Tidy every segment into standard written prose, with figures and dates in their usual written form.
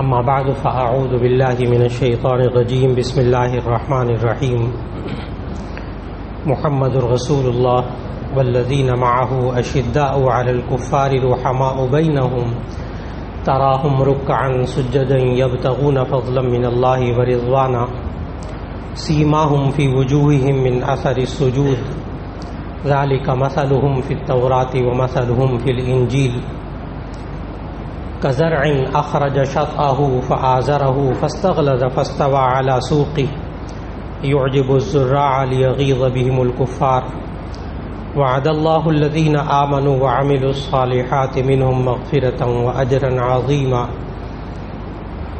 اما بعد فاعوذ باللہ من الشیطان الرجیم بسم اللہ الرحمن الرحیم محمد رسول اللہ والذین معه اشداء علی الکفار رحماء بینہم تراہم رکعا سجدا یبتغون فضلا من اللہ ورضوانا سیماہم فی وجوہہم من اثر السجود ذلک مثلہم فی التوراۃ ومثلہم فی الانجیل كزرع أخرج شطأه فآزره فاستغلظ فاستوى على سوقه يعجب الزراع ليغيظ بهم الكفار وعد الله الذين آمنوا وعملوا الصالحات منهم مغفرة وأجرا عظيما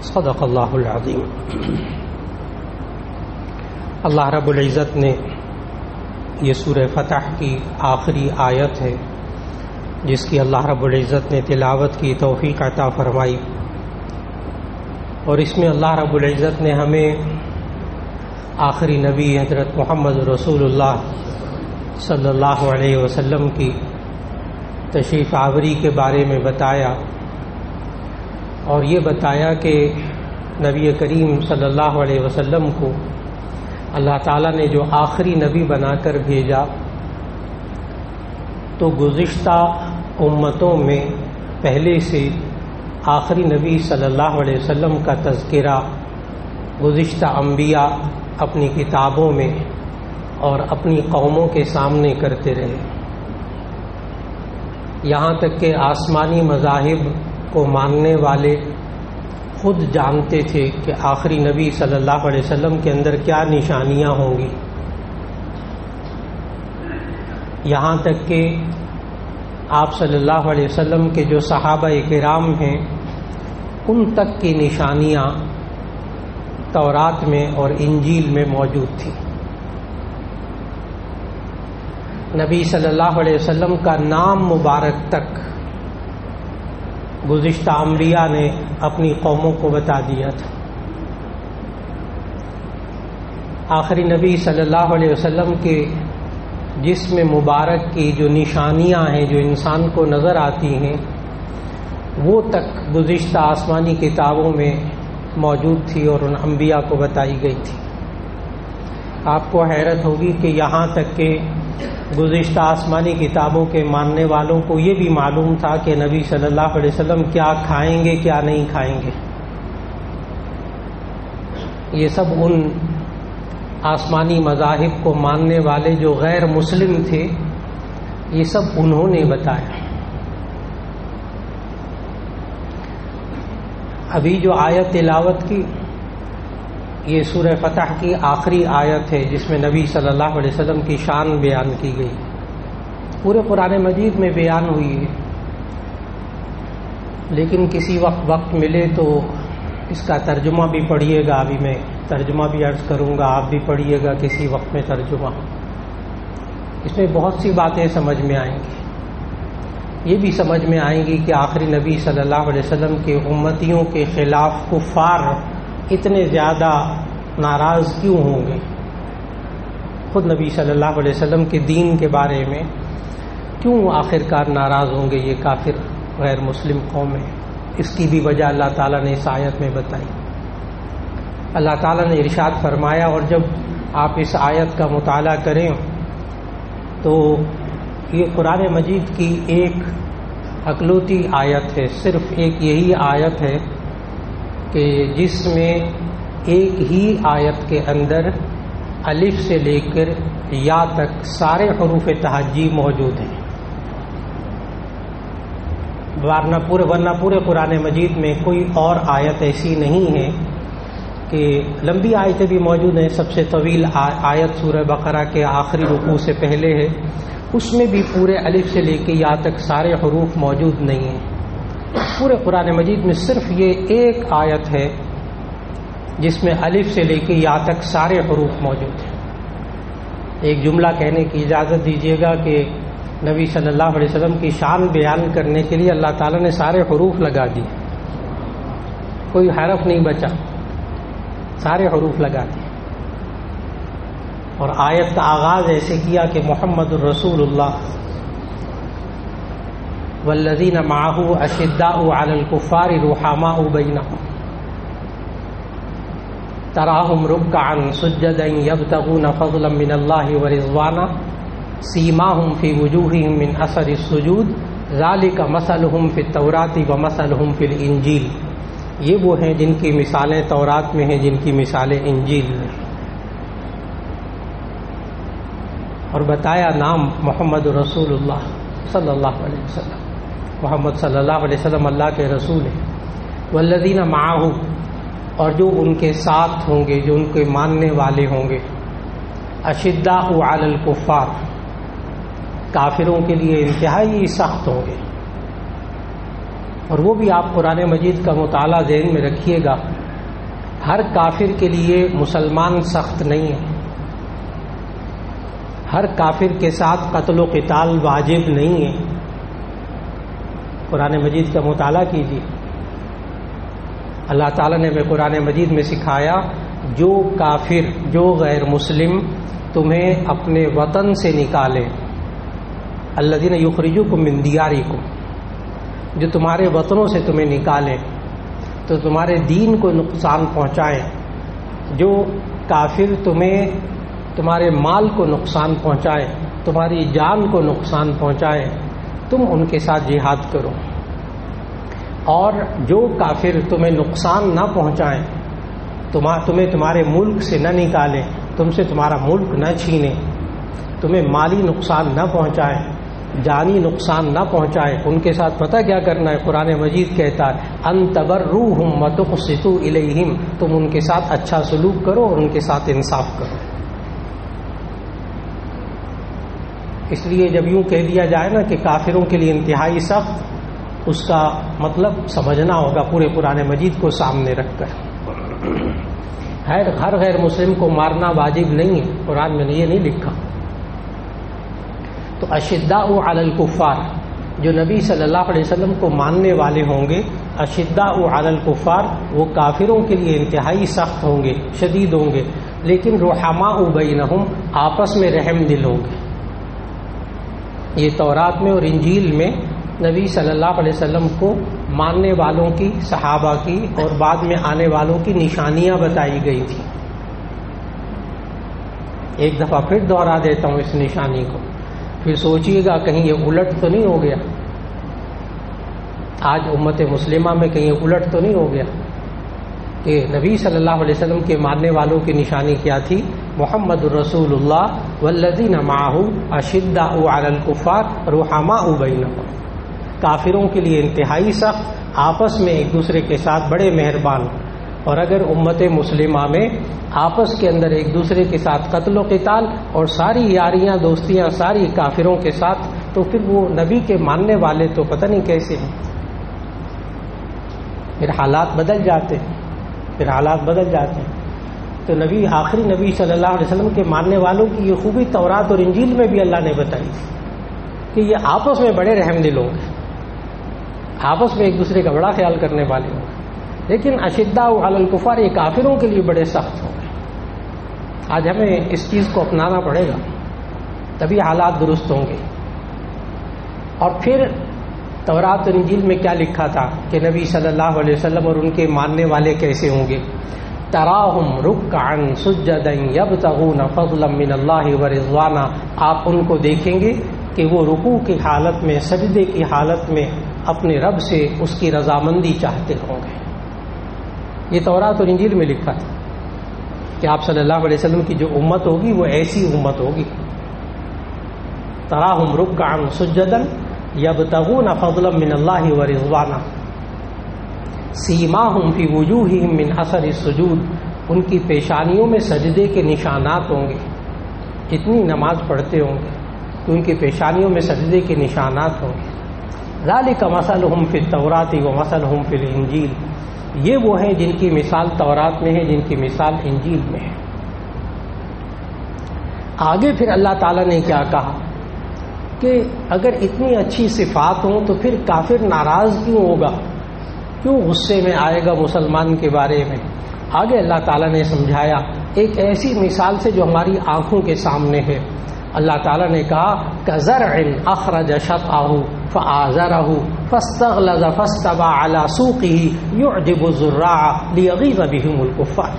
صدق الله العظيم. اللہ رب العزت نے یہ سورہ فتح کی آخری آیت ہے جس کی اللہ رب العزت نے تلاوت کی توفیق عطا فرمائی، اور اس میں اللہ رب العزت نے ہمیں آخری نبی حضرت محمد رسول اللہ صلی اللہ علیہ وسلم کی تشریف آوری کے بارے میں بتایا، اور یہ بتایا کہ نبی کریم صلی اللہ علیہ وسلم کو اللہ تعالیٰ نے جو آخری نبی بنا کر بھیجا تو گزشتہ امتوں میں پہلے سے آخری نبی صلی اللہ علیہ وسلم کا تذکرہ گزشتہ انبیاء اپنی کتابوں میں اور اپنی قوموں کے سامنے کرتے رہے، یہاں تک کہ آسمانی مذاہب کو ماننے والے خود جانتے تھے کہ آخری نبی صلی اللہ علیہ وسلم کے اندر کیا نشانیاں ہوں گی، یہاں تک کہ آپ صلی اللہ علیہ وسلم کے جو صحابہ کرام ہیں ان تک کی نشانیاں تورات میں اور انجیل میں موجود تھی. نبی صلی اللہ علیہ وسلم کا نام مبارک تک گزشتہ انبیاء نے اپنی قوموں کو بتا دیا تھا. آخری نبی صلی اللہ علیہ وسلم کے جسم مبارک کی جو نشانیاں ہیں جو انسان کو نظر آتی ہیں وہ تک گزشتہ آسمانی کتابوں میں موجود تھی اور ان انبیاء کو بتائی گئی تھی. آپ کو حیرت ہوگی کہ یہاں تک کہ گزشتہ آسمانی کتابوں کے ماننے والوں کو یہ بھی معلوم تھا کہ نبی صلی اللہ علیہ وسلم کیا کھائیں گے کیا نہیں کھائیں گے. یہ سب ان آسمانی مذاہب کو ماننے والے جو غیر مسلم تھے یہ سب انہوں نے بتایا. ابھی جو آیت تلاوت کی یہ سورہ فتح کی آخری آیت ہے جس میں نبی صلی اللہ علیہ وسلم کی شان بیان کی گئی. پورے قرآن مجید میں بیان ہوئی ہے، لیکن کسی وقت ملے تو اس کا ترجمہ بھی پڑھیے گا. ابھی میں ترجمہ بھی عرض کروں گا، آپ بھی پڑھیے گا کسی وقت میں ترجمہ. اس میں بہت سی باتیں سمجھ میں آئیں گی. یہ بھی سمجھ میں آئیں گی کہ آخری نبی صلی اللہ علیہ وسلم کے امتیوں کے خلاف کفار اتنے زیادہ ناراض کیوں ہوں گے، خود نبی صلی اللہ علیہ وسلم کے دین کے بارے میں کیوں آخرکار ناراض ہوں گے یہ کافر غیر مسلم قوم ہے. اس کی بھی وجہ اللہ تعالیٰ نے اس آیت میں بتائی. اللہ تعالیٰ نے ارشاد فرمایا، اور جب آپ اس آیت کا مطالعہ کریں تو یہ قرآن مجید کی ایک اکلوتی آیت ہے، صرف ایک یہی آیت ہے کہ جس میں ایک ہی آیت کے اندر الف سے لے کر یا تک سارے حروف تہجی موجود ہیں. ورنہ پورے قرآن مجید میں کوئی اور آیت ایسی نہیں ہے کہ لمبی آیتیں بھی موجود ہیں. سب سے طویل آیت سورہ بقرہ کے آخری رکوع سے پہلے ہے، اس میں بھی پورے الف سے لے کے یا تک سارے حروف موجود نہیں ہیں. پورے قرآن مجید میں صرف یہ ایک آیت ہے جس میں الف سے لے کے یا تک سارے حروف موجود ہیں. ایک جملہ کہنے کی اجازت دیجیے گا کہ نبی صلی اللہ علیہ وسلم کی شان بیان کرنے کے لیے اللہ تعالیٰ نے سارے حروف لگا دیے، کوئی حرف نہیں بچا، سارے حروف لگا دیے. اور آیت کا آغاز ایسے کیا کہ محمد الرسول اللہ والذین معه اشداء علی الکفار رحماء بینہم. تراہم رکعا سجدا یبتغون فضلا من اللہ ورضوانا سیماہم فی وجوہہم من اثر السجود ذالک مثلہم فی التوراۃ ومثلہم فی الانجیل. یہ وہ ہیں جن کی مثالیں تورات میں ہیں، جن کی مثالیں انجیل میں. اور بتایا نام محمد رسول اللہ صلی اللہ علیہ وسلم. محمد صلی اللہ علیہ وسلم اللہ کے رسول ہیں. والذین معہ، اور جو ان کے ساتھ ہوں گے، جو ان کے ماننے والے ہوں گے. اشداء علی الکفار، کافروں کے لیے انتہائی سخت ہوں گے. اور وہ بھی آپ قرآن مجید کا مطالعہ ذہن میں رکھیے گا، ہر کافر کے لیے مسلمان سخت نہیں ہے. ہر کافر کے ساتھ قتل و قتال واجب نہیں ہے. قرآن مجید کا مطالعہ کیجیے. اللہ تعالیٰ نے ہمیں قرآن مجید میں سکھایا، جو کافر، جو غیر مسلم تمہیں اپنے وطن سے نکالے، الذین یخرجوکم من دیارکم، جو تمہارے وطنوں سے تمہیں نکالیں تو تمہارے دین کو نقصان پہنچائیں، جو کافر تمہیں تمہارے مال کو نقصان پہنچائیں، تمہاری جان کو نقصان پہنچائیں، تم ان کے ساتھ جہاد کرو. اور جو کافر تمہیں نقصان نہ پہنچائیں، تمہیں تمہارے ملک سے نہ نکالیں، تم سے تمہارا ملک نہ چھینیں، تمہیں مالی نقصان نہ پہنچائیں، جانی نقصان نہ پہنچائے، ان کے ساتھ پتہ کیا کرنا ہے؟ قرآن مجید کہتا ہے ان تبروہم وتقسطوا الیہم، تم ان کے ساتھ اچھا سلوک کرو اور ان کے ساتھ انصاف کرو. اس لیے جب یوں کہہ دیا جائے نا کہ کافروں کے لیے انتہائی سخت، اس کا مطلب سمجھنا ہوگا پورے قرآن مجید کو سامنے رکھ کر. ہر غیر مسلم کو مارنا واجب نہیں ہے، قرآن میں یہ نہیں لکھا. تو اشداء علی الکفار، جو نبی صلی اللہ علیہ وسلم کو ماننے والے ہوں گے، اشداء علی الکفار، وہ کافروں کے لیے انتہائی سخت ہوں گے، شدید ہوں گے، لیکن رحماء بینہم، آپس میں رحم دل ہوں گے. یہ تورات میں اور انجیل میں نبی صلی اللہ علیہ وسلم کو ماننے والوں کی، صحابہ کی اور بعد میں آنے والوں کی نشانیاں بتائی گئی تھی. ایک دفعہ پھر دوہرا دیتا ہوں اس نشانی کو، پھر سوچئے گا کہیں یہ الٹ تو نہیں ہو گیا. آج امت مسلمہ میں کہیں یہ الٹ تو نہیں ہو گیا کہ نبی صلی اللہ علیہ وسلم کے ماننے والوں کی نشانی کیا تھی؟ محمد الرسول اللہ والذین معہ اشداء علی الکفار رحماء بینہم، کافروں کے لیے انتہائی سخت، آپس میں ایک دوسرے کے ساتھ بڑے مہربان. اور اگر امت مسلمہ میں آپس کے اندر ایک دوسرے کے ساتھ قتل و قتال اور ساری یاریاں دوستیاں ساری کافروں کے ساتھ، تو پھر وہ نبی کے ماننے والے تو پتہ نہیں کیسے ہیں. پھر حالات بدل جاتے ہیں. تو آخری نبی صلی اللہ علیہ وسلم کے ماننے والوں کی یہ خوبی تورات اور انجیل میں بھی اللہ نے بتائی کہ یہ آپس میں بڑے رحم دل ہوں گے، آپس میں ایک دوسرے کا بڑا خیال کرنے والے ہوں گے. لیکن اشداء علی الکفار، یہ کافروں کے لیے بڑے سخت ہوں گے. آج ہمیں اس چیز کو اپنانا پڑے گا، تبھی حالات درست ہوں گے. اور پھر تورات اور انجیل میں کیا لکھا تھا کہ نبی صلی اللہ علیہ وسلم اور ان کے ماننے والے کیسے ہوں گے؟ تراہم رکعا سجدا یبتغون فضلا من اللہ ورضوانا، آپ ان کو دیکھیں گے کہ وہ رکوع کی حالت میں، سجدے کی حالت میں اپنے رب سے اس کی رضامندی چاہتے ہوں گے. یہ تورات اور انجیل میں لکھا تھا کہ آپ صلی اللہ علیہ وسلم کی جو امت ہوگی وہ ایسی امت ہوگی. تراہم رکعا سجدا یبتغون فضلا من اللہ ورضوانا سیماہم فی وجوہہم من اثر السجود، ان کی پیشانیوں میں سجدے کے نشانات ہوں گے. جتنی نماز پڑھتے ہوں گے تو ان کی پیشانیوں میں سجدے کے نشانات ہوں گے. ذالک مثلہم فی التوراۃ ومثلہم فی الانجیل، یہ وہ ہیں جن کی مثال تورات میں ہے، جن کی مثال انجیل میں ہے. آگے پھر اللہ تعالیٰ نے کیا کہا کہ اگر اتنی اچھی صفات ہوں تو پھر کافر ناراض کیوں ہوگا، کیوں غصے میں آئے گا مسلمان کے بارے میں؟ آگے اللہ تعالیٰ نے سمجھایا ایک ایسی مثال سے جو ہماری آنکھوں کے سامنے ہے. اللہ تعالیٰ نے کہا کزرع اخرج شطأہ فآزرہ فاستغلظ فاستوى على سوقه يعجب الزراع لیغیظ بهم الکفار.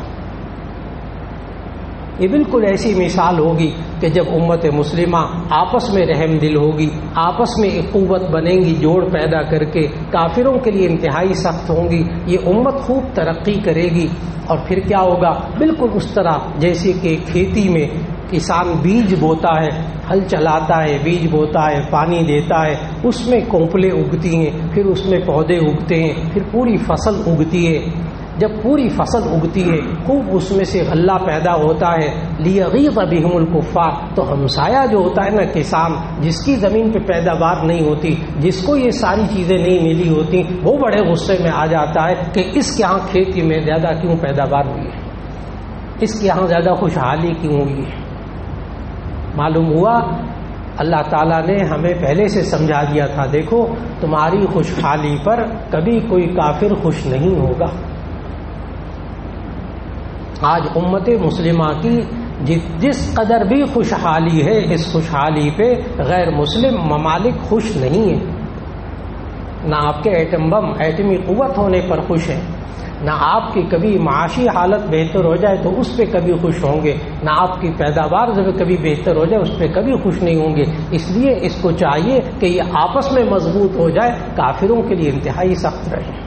یہ بالکل ایسی مثال ہوگی کہ جب امت مسلمہ آپس میں رحم دل ہوگی، آپس میں ایک قوت بنیں گی جوڑ پیدا کر کے، کافروں کے لیے انتہائی سخت ہوں گی، یہ امت خوب ترقی کرے گی۔ اور پھر کیا ہوگا؟ بالکل اس طرح جیسے کہ کھیتی میں کسان بیج بوتا ہے، ہل چلاتا ہے، بیج بوتا ہے، پانی دیتا ہے، اس میں کونپلیں اگتی ہیں، پھر اس میں پودے اگتے ہیں، پھر پوری فصل اگتی ہے۔ جب پوری فصل اگتی ہے، خوب اس میں سے غلہ پیدا ہوتا ہے، لیغیظ بہم الکفار، تو ہمسایہ جو ہوتا ہے نا کسان، جس کی زمین پہ پیداوار نہیں ہوتی، جس کو یہ ساری چیزیں نہیں ملی ہوتی، وہ بڑے غصے میں آ جاتا ہے کہ اس کے ہاں کھیتی میں زیادہ کیوں پیداوار ہوئی ہے، اس کے ہاں زیادہ خوشحالی کیوں ہوئی ہے۔ معلوم ہوا اللہ تعالیٰ نے ہمیں پہلے سے سمجھا دیا تھا، دیکھو تمہاری خوشحالی پر کبھی کوئی کافر خوش نہیں ہوگا۔ آج امت مسلمہ کی جس قدر بھی خوشحالی ہے، اس خوشحالی پہ غیر مسلم ممالک خوش نہیں ہیں۔ نہ آپ کے ایٹم بم، ایٹمی قوت ہونے پر خوش ہیں، نہ آپ کی کبھی معاشی حالت بہتر ہو جائے تو اس پہ کبھی خوش ہوں گے، نہ آپ کی پیداوار جب کبھی بہتر ہو جائے اس پہ کبھی خوش نہیں ہوں گے۔ اس لیے اس کو چاہیے کہ یہ آپس میں مضبوط ہو جائے، کافروں کے لیے انتہائی سخت رہے۔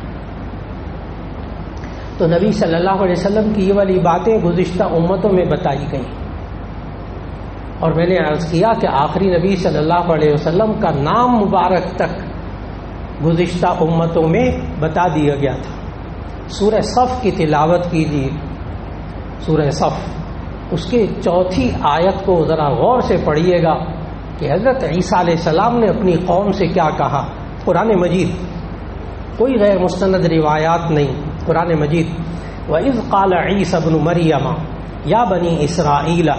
تو نبی صلی اللہ علیہ وسلم کی یہ والی باتیں گزشتہ امتوں میں بتائی گئیں، اور میں نے عرض کیا کہ آخری نبی صلی اللہ علیہ وسلم کا نام مبارک تک گزشتہ امتوں میں بتا دیا گیا تھا۔ سورہ صف کی تلاوت کیجیے، سورہ صف، اس کے 4 آیت کو ذرا غور سے پڑھیے گا کہ حضرت عیسیٰ علیہ السلام نے اپنی قوم سے کیا کہا۔ قرآن مجید، کوئی غیر مستند روایات نہیں، قرآن مجید۔ وَإِذْ قَالَ عِيسَى ابْنُ مَرْيَمَ يَا بَنِي إِسْرَائِيلَ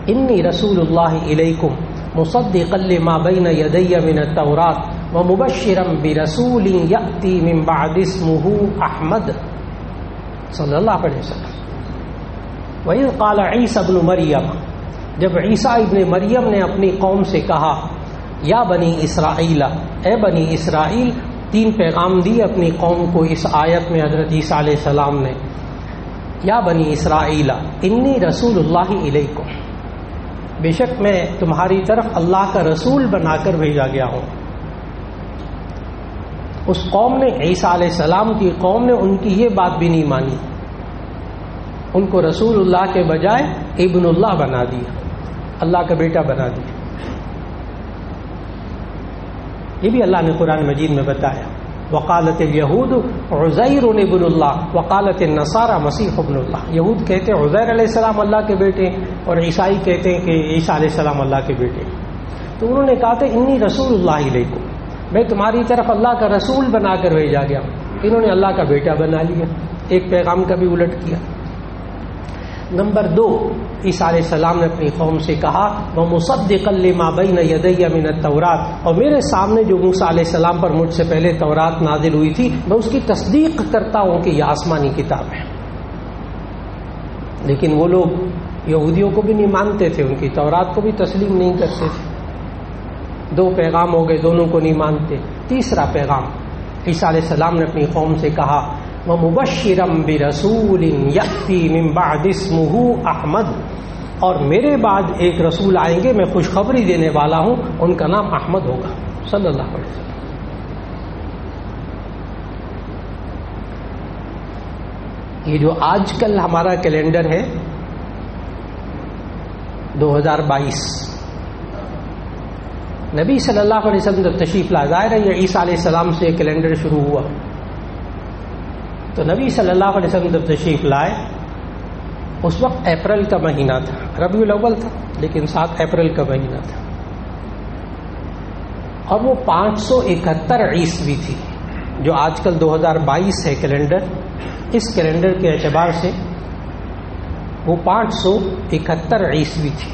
إِنِّي رَسُولُ اللَّهِ إِلَيْكُمْ مُصَدِّقًا لِمَا بَيْنَ يَدَيَّ مِنَ التَّوْرَاةِ وَمُبَشِّرًا بِرَسُولٍ يَأْتِي مِن بَعْدِ اسْمُهُ أَحْمَدُ صلی اللہ علیہ وسلم۔ وَإِذْ قَالَ عِيسَى ابْنُ مَرْيَمَ، جب عیسیٰ ابن مریم نے اپنی قوم سے کہا، یا بنی اسرائیل، اے بنی اسرائیل، 3 پیغام دیے اپنی قوم کو اس آیت میں حضرت عیسیٰ علیہ السلام نے۔ یا بنی اسرائیل انی رسول اللہ علیکم، بے شک میں تمہاری طرف اللہ کا رسول بنا کر بھیجا گیا ہوں۔ اس قوم نے، عیسیٰ علیہ السلام کی قوم نے ان کی یہ بات بھی نہیں مانی، ان کو رسول اللہ کے بجائے ابن اللہ بنا دیا، اللہ کا بیٹا بنا دیا۔ یہ بھی اللہ نے قرآن مجید میں بتایا۔ وقالت الیہود عزیر ابن اللہ وقالت النصارى مسیح ابن اللہ، یہود کہتے ہیں عزیر علیہ السلام اللہ کے بیٹے، اور عیسائی کہتے ہیں کہ عیسیٰ علیہ السلام اللہ کے بیٹے۔ تو انہوں نے کہا تھا انی رسول اللہ علیکم، میں تمہاری طرف اللہ کا رسول بنا کر بھیجا گیا ہوں۔ انہوں نے اللہ کا بیٹا بنا لیا، ایک پیغام کا بھی الٹ کیا۔ نمبر 2، عیسیٰ علیہ السلام نے اپنی قوم سے کہا وَمُصَدِّقًا لِمَا بَيْنَ يَدَيَّ مِنَ التَّوْرَاةِ، اور میرے سامنے جو موسیٰ علیہ السلام پر مجھ سے پہلے تورات نازل ہوئی تھی، میں اس کی تصدیق کرتا ہوں کہ یہ آسمانی کتاب ہے۔ لیکن وہ لوگ یہودیوں کو بھی نہیں مانتے تھے، ان کی تورات کو بھی تسلیم نہیں کرتے تھے۔ 2 پیغام ہو گئے، دونوں کو نہیں مانتے۔ تیسرا پیغام، عیسیٰ علیہ السلام نے اپنی قوم سے کہا وَمُبَشِّرًا بِرَسُولٍ يَأْتِي مِن بَعْدِ اسْمُهُ أَحْمَدُ، اور میرے بعد ایک رسول آئیں گے، میں خوشخبری دینے والا ہوں، ان کا نام احمد ہوگا، صلی اللہ علیہ وسلم۔ یہ جو آج کل ہمارا کیلنڈر ہے 2022، نبی صلی اللہ علیہ وسلم جب تشریف لائے، ظاہر ہے یہ عیسیٰ علیہ السلام سے کیلنڈر شروع ہوا، تو نبی صلی اللہ علیہ وسلم جب تشریف لائے اس وقت اپریل کا مہینہ تھا، ربیع الاول تھا لیکن 7 اپریل کا مہینہ تھا، اور وہ 571 عیسوی تھی، جو آج کل 2022 ہے کیلنڈر، اس کیلنڈر کے اعتبار سے وہ 571 عیسوی تھی۔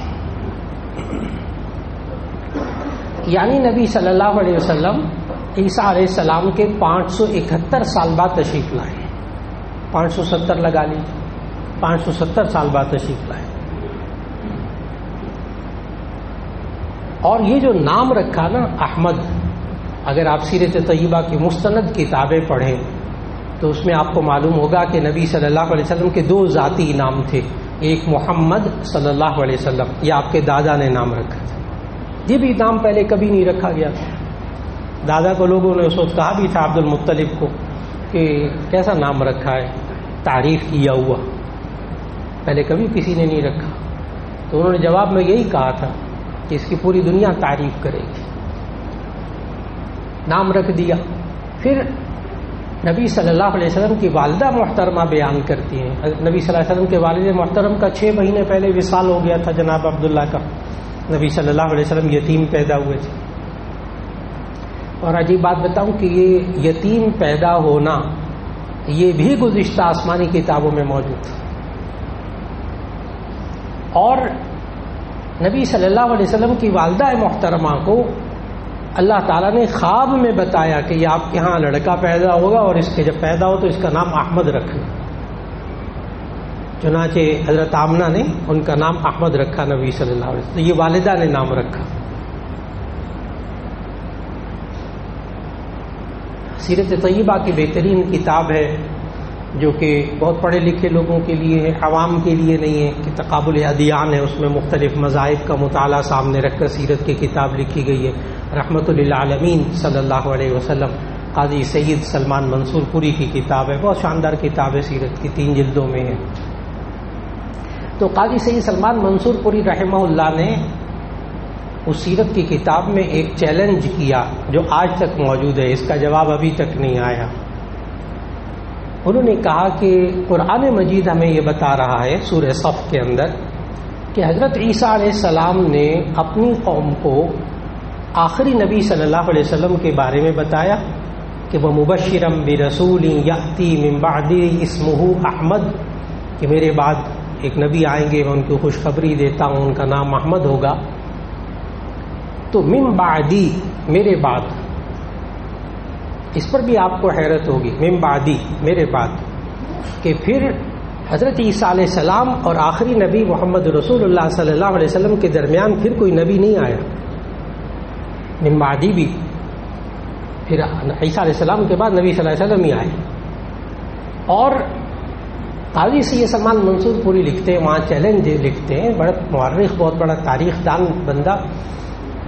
یعنی نبی صلی اللہ علیہ وسلم عیسیٰ علیہ السلام کے 571 سال بعد تشریف لائے، 570 لگا لیجیے، 570 سال بعد تشریف لائے۔ اور یہ جو نام رکھا نا احمد، اگر آپ سیرت طیبہ کی مستند کتابیں پڑھیں تو اس میں آپ کو معلوم ہوگا کہ نبی صلی اللہ علیہ وسلم کے 2 ذاتی نام تھے، ایک محمد صلی اللہ علیہ وسلم، یہ آپ کے دادا نے نام رکھا تھا. یہ بھی نام پہلے کبھی نہیں رکھا گیا تھا. دادا کو لوگوں نے اس وقت کہا بھی تھا عبد المطلب کو کہ کیسا نام رکھا ہے، تعریف کیا ہوا، پہلے کبھی کسی نے نہیں رکھا. تو انہوں نے جواب میں یہی کہا تھا کہ اس کی پوری دنیا تعریف کرے گی. نام رکھ دیا. پھر نبی صلی اللہ علیہ وسلم کی والدہ محترمہ بیان کرتی ہیں، نبی صلی اللہ علیہ وسلم کے والد محترم کا 6 مہینے پہلے وصال ہو گیا تھا جناب عبداللہ کا. نبی صلی اللہ علیہ وسلم یتیم پیدا ہوئے تھے. اور عجیب بات بتاؤں کہ یہ یتیم پیدا ہونا یہ بھی گزشتہ آسمانی کتابوں میں موجود تھا. اور نبی صلی اللہ علیہ وسلم کی والدہ محترمہ کو اللہ تعالیٰ نے خواب میں بتایا کہ یہ آپ کے ہاں لڑکا پیدا ہوگا اور اس کے جب پیدا ہو تو اس کا نام احمد رکھنا. چنانچہ حضرت آمنہ نے ان کا نام احمد رکھا نبی صلی اللہ علیہ وسلم. یہ والدہ نے نام رکھا. سیرت طیبہ کی بہترین کتاب ہے جو کہ بہت پڑھے لکھے لوگوں کے لیے ہے، عوام کے لیے نہیں ہے، کہ تقابل ادیان ہے. اس میں مختلف مذاہب کا مطالعہ سامنے رکھ کر سیرت کی کتاب لکھی گئی ہے. رحمت للعالمین صلی اللہ علیہ وسلم قاضی سید سلمان منصور پوری کی کتاب ہے. بہت شاندار کتاب ہے، سیرت کی 3 جلدوں میں ہے. تو قاضی سید سلمان منصور پوری رحمہ اللہ نے اس سیرت کی کتاب میں ایک چیلنج کیا جو آج تک موجود ہے، اس کا جواب ابھی تک نہیں آیا. انہوں نے کہا کہ قرآن مجید ہمیں یہ بتا رہا ہے سورہ صف کے اندر کہ حضرت عیسیٰ علیہ السلام نے اپنی قوم کو آخری نبی صلی اللہ علیہ وسلم کے بارے میں بتایا کہ وہ مبشرم برسول یأتی من بعدی اسمہ احمد، کہ میرے بعد ایک نبی آئیں گے، میں ان کو خوشخبری دیتا ہوں، ان کا نام احمد ہوگا. تو من بعدی میرے بعد، اس پر بھی آپ کو حیرت ہوگی، من بعدی میرے بعد، کہ پھر حضرت عیسیٰ علیہ السلام اور آخری نبی محمد رسول اللہ صلی اللہ علیہ وسلم کے درمیان پھر کوئی نبی نہیں آیا. من بعدی بھی پھر عیسیٰ علیہ السلام کے بعد نبی صلی اللہ علیہ وسلم ہی آئے. اور قاضی سید سلمان منصور پوری لکھتے ہیں، وہاں چیلنج لکھتے ہیں، بڑا مورخ، بہت بڑا تاریخ دان بندہ،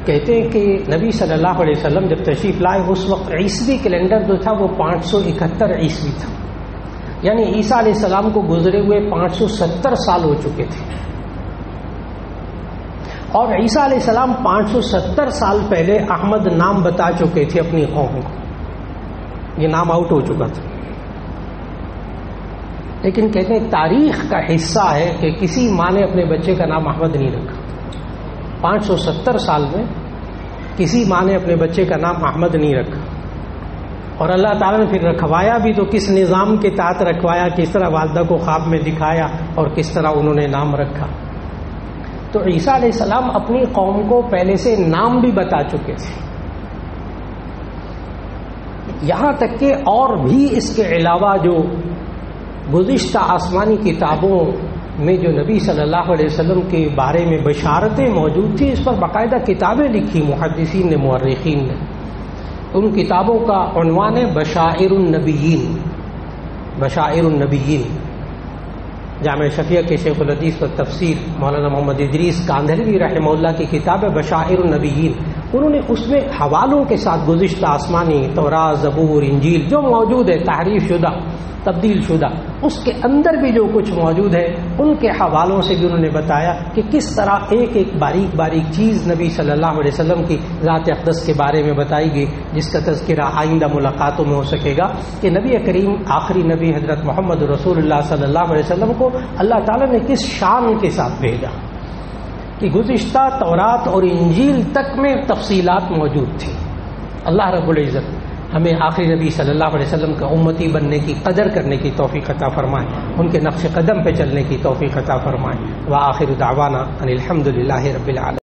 کہتے ہیں کہ نبی صلی اللہ علیہ وسلم جب تشریف لائے اس وقت عیسوی کیلنڈر جو تھا وہ 571 عیسوی تھا، یعنی عیسیٰ علیہ السلام کو گزرے ہوئے 570 سال ہو چکے تھے. اور عیسیٰ علیہ السلام 570 سال پہلے احمد نام بتا چکے تھے اپنی قوم کو، یہ نام آؤٹ ہو چکا تھا. لیکن کہتے ہیں تاریخ کا حصہ ہے کہ کسی ماں نے اپنے بچے کا نام احمد نہیں رکھا. 570 سال میں کسی ماں نے اپنے بچے کا نام احمد نہیں رکھا. اور اللہ تعالیٰ نے پھر رکھوایا بھی تو کس نظام کے تحت رکھوایا، کس طرح والدہ کو خواب میں دکھایا اور کس طرح انہوں نے نام رکھا. تو عیسیٰ علیہ السلام اپنی قوم کو پہلے سے نام بھی بتا چکے تھے. یہاں تک کہ اور بھی اس کے علاوہ جو گزشتہ آسمانی کتابوں میں جو نبی صلی اللہ علیہ وسلم کے بارے میں بشارتیں موجود تھیں، اس پر باقاعدہ کتابیں لکھی محدثین نے، مورخین نے. ان کتابوں کا عنوان ہے بشائر النبیین. بشائر النبیین جامع شفیع کے شیخ الحدیث پر تفسیر مولانا محمد ادریس کاندھلوی رحمہ اللہ کی کتاب ہے بشائر النبیین. انہوں نے اس میں حوالوں کے ساتھ گزشتہ آسمانی تورات، زبور، انجیل جو موجود ہے، تحریف شدہ، تبدیل شدہ، اس کے اندر بھی جو کچھ موجود ہے ان کے حوالوں سے بھی انہوں نے بتایا کہ کس طرح ایک ایک باریک باریک چیز نبی صلی اللہ علیہ وسلم کی ذات اقدس کے بارے میں بتائی گئی، جس کا تذکرہ آئندہ ملاقاتوں میں ہو سکے گا کہ نبی کریم آخری نبی حضرت محمد رسول اللہ صلی اللہ علیہ وسلم کو اللہ تعالیٰ نے کس شان کے ساتھ بھیجا کہ گزشتہ تورات اور انجیل تک میں تفصیلات موجود تھی. اللہ رب العزت ہمیں آخری نبی صلی اللہ علیہ وسلم کا امتی بننے کی قدر کرنے کی توفیق عطا فرمائے، ان کے نقش قدم پہ چلنے کی توفیق عطا فرمائے. وآخر دعوانا ان الحمد للہ رب العالمین.